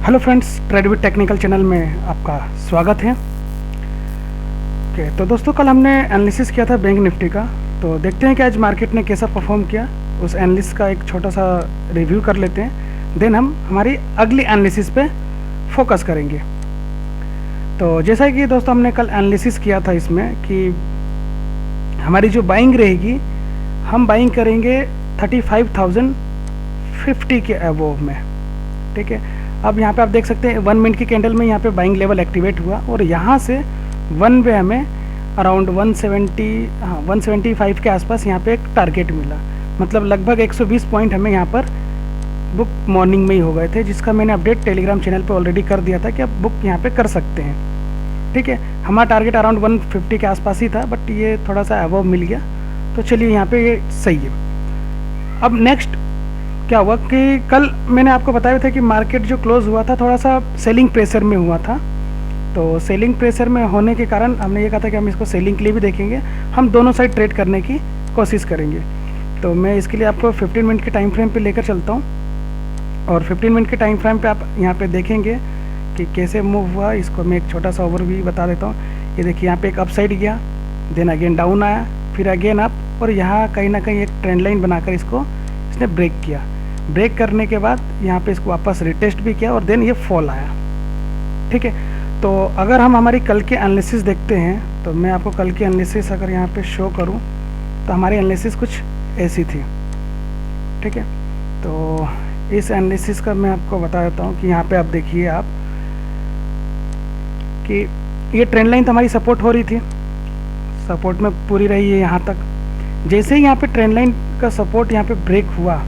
Hello friends, trade with technical channel में आपका स्वागत है। ओके, तो दोस्तों कल हमने एनालिसिस किया था बैंक निफ्टी का। तो देखते हैं कि आज मार्केट ने कैसा परफॉर्म किया। उस एनालिसिस का एक छोटा सा रिव्यू कर लेते हैं, देन हम हमारी अगली एनालिसिस पे फोकस करेंगे। तो जैसा कि दोस्तों हमने कल एनालिसिस किया था इसमें कि हमारी जो बाइंग रहेगी, हम बाइंग करेंगे 35,050 के अबोव में। ठीक है, अब यहाँ पे आप देख सकते हैं 1 मिनट की कैंडल में यहाँ पे बाइंग लेवल एक्टिवेट हुआ और यहाँ से वन वे हमें अराउंड 175 के आसपास यहाँ पे एक टारगेट मिला। मतलब लगभग 120 पॉइंट हमें यहाँ पर बुक मॉर्निंग में ही हो गए थे, जिसका मैंने अपडेट टेलीग्राम चैनल पे ऑलरेडी कर दिया था कि आप बुक यहाँ पे कर सकते हैं। ठीक है, हमारा टारगेट अराउंड 150 के आसपास ही था, बट ये थोड़ा सा अबव मिल गया, तो चलिए यहाँ पे ये सही है। अब नेक्स्ट क्या हुआ कि कल मैंने आपको बताया था कि मार्केट जो क्लोज हुआ था थोड़ा सा सेलिंग प्रेशर में हुआ था। तो सेलिंग प्रेशर में होने के कारण हमने ये कहा था कि हम इसको सेलिंग के लिए भी देखेंगे, हम दोनों साइड ट्रेड करने की कोशिश करेंगे। तो मैं इसके लिए आपको 15 मिनट के टाइम फ्रेम पे लेकर चलता हूँ और 15 मिनट के टाइम फ्रेम पे आप यहाँ पे देखेंगे कि कैसे मूव हुआ। इसको मैं एक छोटा सा ओवरव्यू बता देता हूँ। ये देखिए, यहाँ पे एक अप साइड गया, देन अगेन डाउन आया, फिर अगेन अप, और यहाँ कहीं ना कहीं एक ट्रेंड लाइन बनाकर इसको इसने ब्रेक किया। ब्रेक करने के बाद यहाँ पे इसको वापस रिटेस्ट भी किया और देन ये फॉल आया। ठीक है, तो अगर हम हमारी कल के एनालिसिस देखते हैं तो मैं आपको कल की एनालिसिस अगर यहाँ पे शो करूँ तो हमारी एनालिसिस कुछ ऐसी थी। ठीक है, तो इस एनालिसिस का मैं आपको बता देता हूँ कि यहाँ पे आप देखिए आप कि ये ट्रेंड लाइन तो हमारी सपोर्ट हो रही थी, सपोर्ट में पूरी रही है यहाँ तक। जैसे ही यहाँ पे ट्रेंड लाइन का सपोर्ट यहाँ पे ब्रेक हुआ,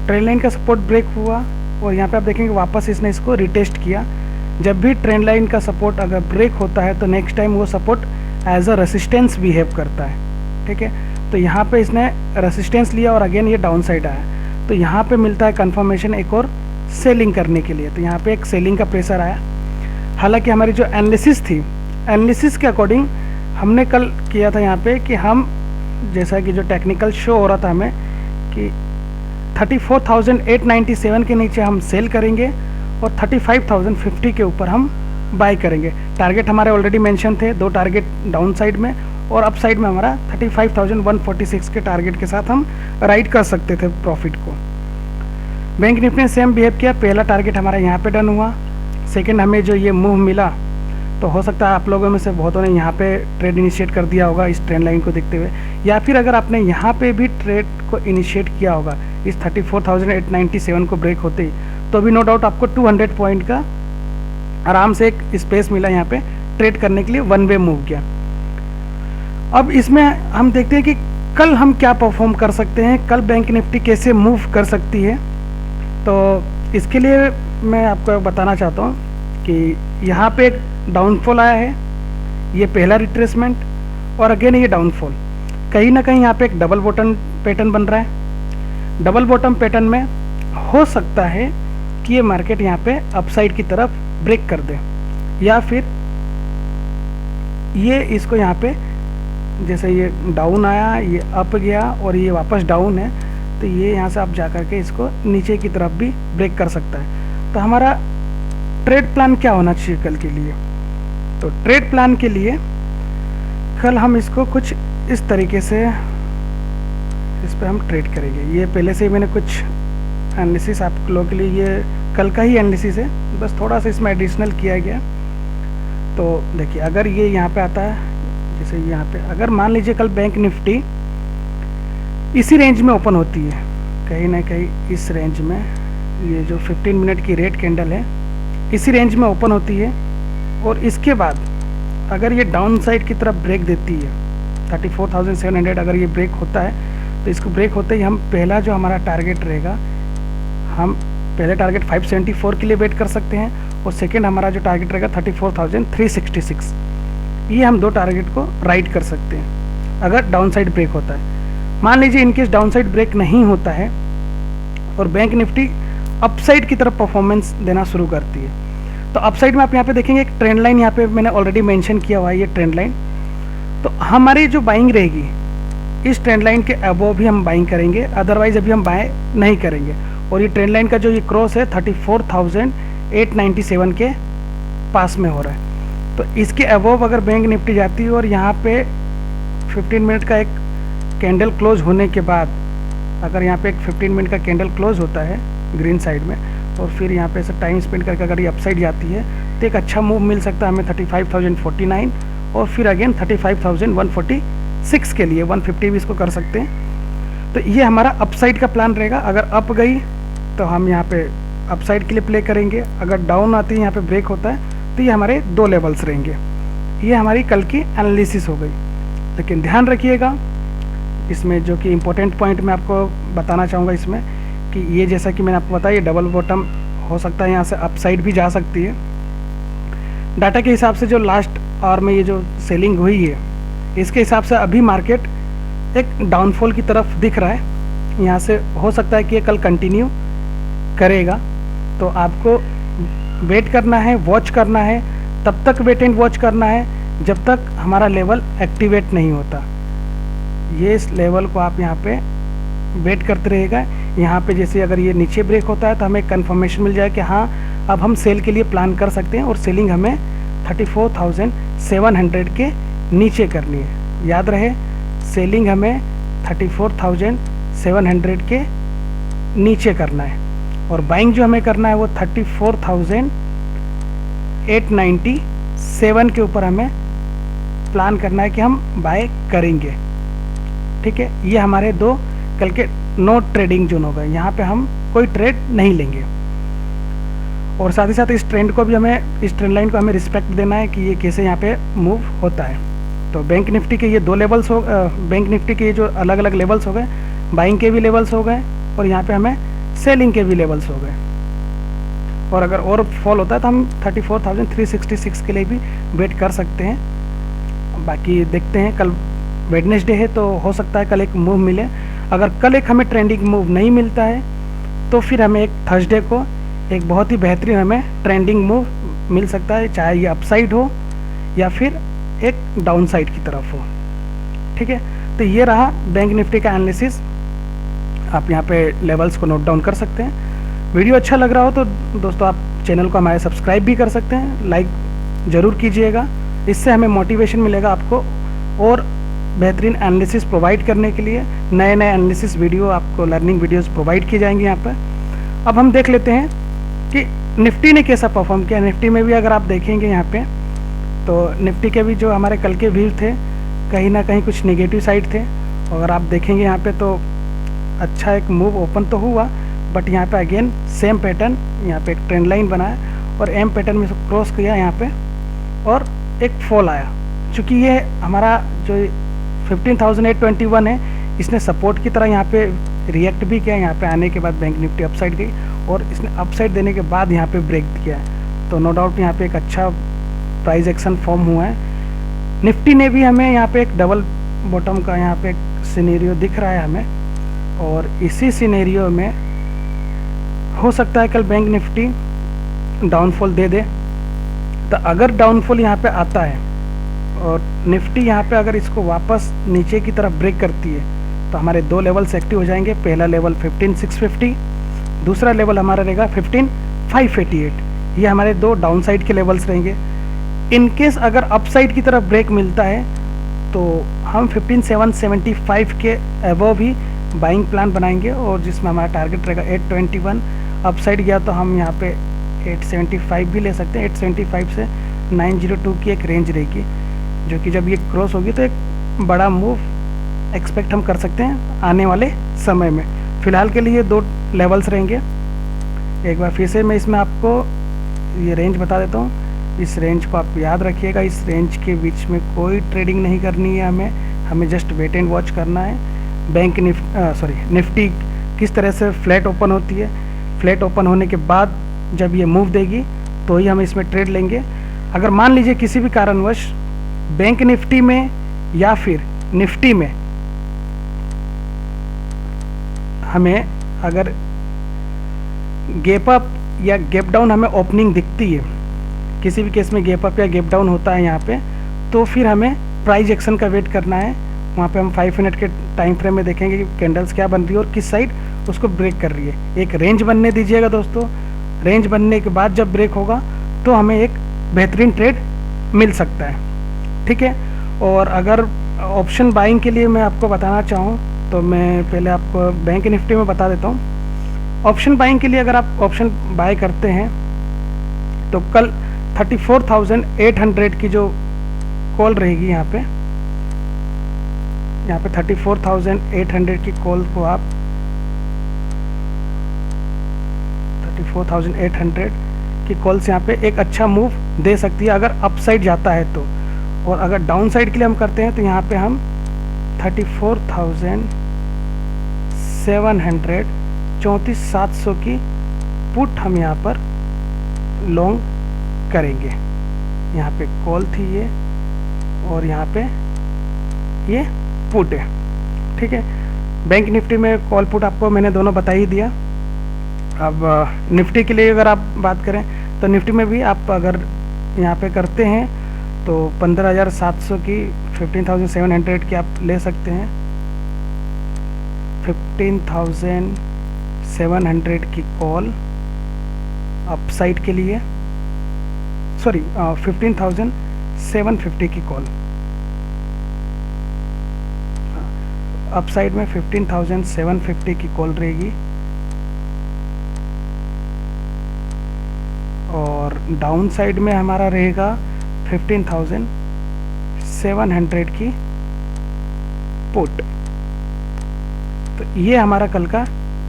ट्रेंड लाइन का सपोर्ट ब्रेक हुआ और यहाँ पे आप देखेंगे वापस इसने इसको रिटेस्ट किया। जब भी ट्रेंड लाइन का सपोर्ट अगर ब्रेक होता है तो नेक्स्ट टाइम वो support as a resistance behave करता है। ठीक है, तो यहाँ पे इसने रेसिस्टेंस लिया और अगेन ये डाउन साइड आया, तो यहाँ पे मिलता है कंफर्मेशन एक और सेलिंग करने के लिए। तो यहाँ पे एक सेलिंग का प्रेशर आया। हालांकि हमारी जो एनालिसिस थी, एनालिसिस के अकॉर्डिंग हमने कल किया था यहाँ पे कि हम, जैसा कि जो टेक्निकल शो हो रहा था हमें कि 34,897 के नीचे हम सेल करेंगे और 35,050 के ऊपर हम बाय करेंगे। टारगेट हमारे ऑलरेडी मेंशन थे, 2 टारगेट डाउन साइड में और अप साइड में हमारा 35,146 के टारगेट के साथ हम राइड कर सकते थे प्रॉफिट को। बैंक निफ्टी ने सेम बिहेव किया। पहला टारगेट हमारा यहाँ पे डन हुआ, सेकेंड हमें जो ये मूव मिला, तो हो सकता है आप लोगों में से बहुतों ने यहाँ पे ट्रेड इनिशिएट कर दिया होगा इस ट्रेंड लाइन को देखते हुए, या फिर अगर आपने यहाँ पे भी ट्रेड को इनिशिएट किया होगा इस 34,897 को ब्रेक होते ही, तो भी नो डाउट आपको 200 पॉइंट का आराम से एक स्पेस मिला यहाँ पे ट्रेड करने के लिए, वन वे मूव किया। अब इसमें हम देखते हैं कि कल हम क्या परफॉर्म कर सकते हैं, कल बैंक निफ्टी कैसे मूव कर सकती है। तो इसके लिए मैं आपको बताना चाहता हूँ कि यहाँ पे एक डाउनफॉल आया है, ये पहला रिट्रेसमेंट और अगेन ये डाउनफॉल। कहीं ना कहीं यहाँ पे एक डबल बॉटम पैटर्न बन रहा है। डबल बॉटम पैटर्न में हो सकता है कि ये मार्केट यहाँ पे अपसाइड की तरफ ब्रेक कर दे, या फिर ये इसको यहाँ पे, जैसे ये डाउन आया, ये अप गया और ये वापस डाउन है, तो ये यहाँ से आप जा कर के इसको नीचे की तरफ भी ब्रेक कर सकता है। तो हमारा ट्रेड प्लान क्या होना चाहिए कल के लिए? तो ट्रेड प्लान के लिए कल हम इसको कुछ इस तरीके से इस पर हम ट्रेड करेंगे। ये पहले से ही मैंने कुछ एनालिसिस आप लोगों के लिए, ये कल का ही एनालिसिस है, बस थोड़ा सा इसमें एडिशनल किया गया। तो देखिए, अगर ये यहाँ पे आता है, जैसे यहाँ पे अगर मान लीजिए कल बैंक निफ्टी इसी रेंज में ओपन होती है, कहीं ना कहीं इस रेंज में, ये जो 15 मिनट की रेड कैंडल है इसी रेंज में ओपन होती है, और इसके बाद अगर ये डाउन साइड की तरफ ब्रेक देती है 34,700, अगर ये ब्रेक होता है तो इसको ब्रेक होते ही हम पहला जो हमारा टारगेट रहेगा, हम पहले टारगेट 574 के लिए वेट कर सकते हैं और सेकेंड हमारा जो टारगेट रहेगा 34,366। ये हम 2 टारगेट को राइड कर सकते हैं अगर डाउन साइड ब्रेक होता है। मान लीजिए इनकेस डाउन साइड ब्रेक नहीं होता है और बैंक निफ्टी अपसाइड की तरफ परफॉर्मेंस देना शुरू करती है, तो अपसाइड में आप यहाँ पे देखेंगे एक ट्रेंड लाइन, यहाँ पे मैंने ऑलरेडी मेंशन किया हुआ है ये ट्रेंड लाइन। तो हमारी जो बाइंग रहेगी इस ट्रेंड लाइन के अबव भी हम बाइंग करेंगे, अदरवाइज अभी हम बाय नहीं करेंगे। और ये ट्रेंड लाइन का जो ये क्रॉस है 34,897 के पास में हो रहा है। तो इसके अबव अगर बैंक निफ्टी जाती है और यहाँ पे 15 मिनट का एक कैंडल क्लोज होने के बाद, अगर यहाँ पे एक 15 मिनट का कैंडल क्लोज होता है ग्रीन साइड में और फिर यहाँ पे ऐसे टाइम स्पेंड करके अगर ये अपसाइड जाती है तो एक अच्छा मूव मिल सकता है हमें 35,049 और फिर अगेन 35,146 के लिए 150 भी इसको कर सकते हैं। तो ये हमारा अपसाइड का प्लान रहेगा। अगर अप गई तो हम यहाँ पे अपसाइड के लिए प्ले करेंगे, अगर डाउन आती है यहाँ पे ब्रेक होता है तो ये हमारे 2 लेवल्स रहेंगे। ये हमारी कल की एनालिसिस हो गई। लेकिन ध्यान रखिएगा इसमें जो कि इम्पोर्टेंट पॉइंट मैं आपको बताना चाहूँगा इसमें कि ये जैसा कि मैंने आपको बताया ये डबल बॉटम हो सकता है, यहाँ से अपसाइड भी जा सकती है। डाटा के हिसाब से जो लास्ट आवर में ये जो सेलिंग हुई है इसके हिसाब से अभी मार्केट एक डाउनफॉल की तरफ दिख रहा है। यहाँ से हो सकता है कि ये कल कंटिन्यू करेगा। तो आपको वेट करना है, वॉच करना है, तब तक वेट एंड वॉच करना है जब तक हमारा लेवल एक्टिवेट नहीं होता। ये इस लेवल को आप यहाँ पे वेट करते रहेगा। यहाँ पे जैसे अगर ये नीचे ब्रेक होता है तो हमें कंफर्मेशन मिल जाए कि हाँ अब हम सेल के लिए प्लान कर सकते हैं और सेलिंग हमें 34,700 के नीचे करनी है। याद रहे सेलिंग हमें 34,700 के नीचे करना है और बाइंग जो हमें करना है वो 34,897 के ऊपर हमें प्लान करना है कि हम बाय करेंगे। ठीक है, ये हमारे 2 कल के नो ट्रेडिंग जोन हो गए। यहाँ पे हम कोई ट्रेड नहीं लेंगे और साथ ही साथ इस ट्रेंड को भी हमें, इस ट्रेंड लाइन को हमें रिस्पेक्ट देना है कि ये कैसे यहाँ पे मूव होता है। तो बैंक निफ्टी के ये 2 लेवल्स हो, बैंक निफ्टी के ये जो अलग अलग लेवल्स हो गए, बाइंग के भी लेवल्स हो गए और यहाँ पे हमें सेलिंग के भी लेवल्स हो गए। और अगर और फॉल होता है तो हम 34,366 के लिए भी वेट कर सकते हैं। बाकी देखते हैं, कल वेडनेसडे है तो हो सकता है कल एक मूव मिले। अगर कल एक हमें ट्रेंडिंग मूव नहीं मिलता है तो फिर हमें एक थर्सडे को एक बहुत ही बेहतरीन हमें ट्रेंडिंग मूव मिल सकता है, चाहे ये अपसाइड हो या फिर एक डाउन साइड की तरफ हो। ठीक है, तो ये रहा बैंक निफ्टी का एनालिसिस। आप यहाँ पे लेवल्स को नोट डाउन कर सकते हैं। वीडियो अच्छा लग रहा हो तो दोस्तों आप चैनल को हमारे सब्सक्राइब भी कर सकते हैं, लाइक ज़रूर कीजिएगा। इससे हमें मोटिवेशन मिलेगा आपको और बेहतरीन एनालिसिस प्रोवाइड करने के लिए। नए नए एनालिसिस वीडियो आपको, लर्निंग वीडियोस प्रोवाइड किए जाएंगे यहाँ पर। अब हम देख लेते हैं कि निफ्टी ने कैसा परफॉर्म किया। निफ्टी में भी अगर आप देखेंगे यहाँ पे तो निफ्टी के भी जो हमारे कल के व्यू थे कहीं ना कहीं कुछ नेगेटिव साइड थे। अगर आप देखेंगे यहाँ पे तो अच्छा एक मूव ओपन तो हुआ, बट यहाँ पे अगेन सेम पैटर्न, यहाँ पे एक ट्रेंड लाइन बनाया और एम पैटर्न में से क्रॉस किया यहाँ पे और एक फॉल आया। चूँकि ये हमारा जो 15,821 है, इसने सपोर्ट की तरह यहाँ पे रिएक्ट भी किया। यहाँ पे आने के बाद बैंक निफ्टी अपसाइड गई और इसने अपसाइड देने के बाद यहाँ पे ब्रेक किया है। तो नो डाउट यहाँ पे एक अच्छा प्राइस एक्शन फॉर्म हुआ है। निफ्टी ने भी हमें यहाँ पे एक डबल बॉटम का यहाँ पे एक सिनेरियो दिख रहा है हमें, और इसी सिनेरियो में हो सकता है कल बैंक निफ्टी डाउनफॉल दे दे। तो अगर डाउनफॉल यहाँ पे आता है और निफ्टी यहाँ पे अगर इसको वापस नीचे की तरफ ब्रेक करती है तो हमारे 2 लेवल्स एक्टिव हो जाएंगे। पहला लेवल 15,650, दूसरा लेवल हमारा रहेगा 15,588। ये हमारे 2 डाउन साइड के लेवल्स रहेंगे। इनकेस अगर अपसाइड की तरफ ब्रेक मिलता है तो हम 15,775 के अबव ही बाइंग प्लान बनाएंगे और जिसमें हमारा टारगेट रहेगा 821। अपसाइड गया तो हम यहाँ पे 875 भी ले सकते हैं। 875 से 902 की एक रेंज रहेगी, जो कि जब ये क्रॉस होगी तो एक बड़ा मूव एक्सपेक्ट हम कर सकते हैं आने वाले समय में। फ़िलहाल के लिए 2 लेवल्स रहेंगे। एक बार फिर से मैं इसमें आपको ये रेंज बता देता हूँ। इस रेंज को आप याद रखिएगा। इस रेंज के बीच में कोई ट्रेडिंग नहीं करनी है हमें जस्ट वेट एंड वॉच करना है। बैंक निफ्टी किस तरह से फ्लैट ओपन होती है, फ्लैट ओपन होने के बाद जब ये मूव देगी तो ही हम इसमें ट्रेड लेंगे। अगर मान लीजिए किसी भी कारणवश बैंक निफ्टी में या फिर निफ्टी में हमें अगर गैप अप या गैप डाउन हमें ओपनिंग दिखती है, किसी भी केस में गैप अप या गैप डाउन होता है यहाँ पे, तो फिर हमें प्राइस एक्शन का वेट करना है। वहाँ पे हम 5 मिनट के टाइम फ्रेम में देखेंगे कि कैंडल्स क्या बन रही है और किस साइड उसको ब्रेक कर रही है। एक रेंज बनने दीजिएगा दोस्तों, रेंज बनने के बाद जब ब्रेक होगा तो हमें एक बेहतरीन ट्रेड मिल सकता है, ठीक है। और अगर ऑप्शन बाइंग के लिए मैं आपको बताना चाहूँ तो मैं पहले आपको बैंक निफ्टी में बता देता हूँ। ऑप्शन बाइंग के लिए अगर आप ऑप्शन बाय करते हैं तो कल 34,800 की जो कॉल रहेगी यहाँ पे 34,800 की कॉल को आप 34,800 की कॉल्स यहाँ पे एक अच्छा मूव दे सकती है अगर अपसाइड जाता है तो। और अगर डाउन साइड के लिए हम करते हैं तो यहाँ पे हम 34,700 34,700 की पुट हम यहाँ पर लॉन्ग करेंगे। यहाँ पे कॉल थी ये और यहाँ पे ये पुट है, ठीक है। बैंक निफ्टी में कॉल पुट आपको मैंने दोनों बता ही दिया। अब निफ्टी के लिए अगर आप बात करें तो निफ्टी में भी आप अगर यहाँ पे करते हैं तो 15,700 की 15,700 की आप ले सकते हैं। 15,700 की कॉल अपसाइड के लिए, सॉरी 15,750 की कॉल अपसाइड में 15,750 की कॉल रहेगी और डाउन साइड में हमारा रहेगा 15,700 की पुट। तो ये हमारा कल का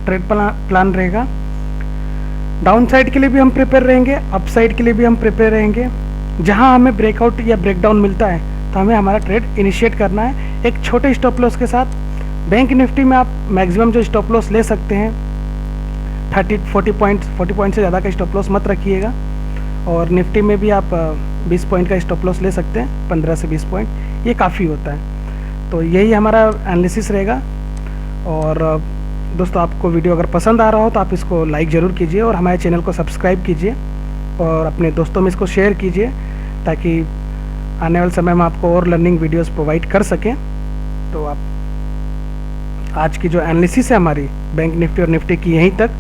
ट्रेड प्लान रहेगा। डाउन साइड के लिए भी हम प्रिपेयर रहेंगे, अप साइड के लिए भी हम प्रिपेयर रहेंगे। जहां हमें ब्रेकआउट या ब्रेकडाउन मिलता है तो हमें हमारा ट्रेड इनिशिएट करना है एक छोटे स्टॉप लॉस के साथ। बैंक निफ्टी में आप मैक्सिमम जो स्टॉप लॉस ले सकते हैं 40 पॉइंट से ज़्यादा का स्टॉप लॉस मत रखिएगा। और निफ्टी में भी आप 20 पॉइंट का स्टॉप लॉस ले सकते हैं, 15 से 20 पॉइंट, ये काफ़ी होता है। तो यही हमारा एनालिसिस रहेगा। और दोस्तों आपको वीडियो अगर पसंद आ रहा हो तो आप इसको लाइक ज़रूर कीजिए और हमारे चैनल को सब्सक्राइब कीजिए और अपने दोस्तों में इसको शेयर कीजिए ताकि आने वाले समय में आपको और लर्निंग वीडियोस प्रोवाइड कर सकें। तो आप आज की जो एनालिसिस है हमारी बैंक निफ्टी और निफ्टी की यहीं तक।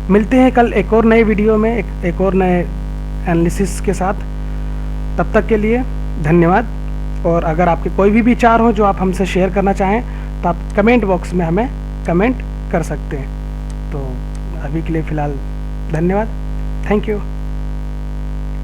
मिलते हैं कल एक और नए वीडियो में एक और नए एनालिसिस के साथ। तब तक के लिए धन्यवाद। और अगर आपके कोई भी विचार हो जो आप हमसे शेयर करना चाहें तो आप कमेंट बॉक्स में हमें कमेंट कर सकते हैं। तो अभी के लिए फ़िलहाल धन्यवाद, थैंक यू।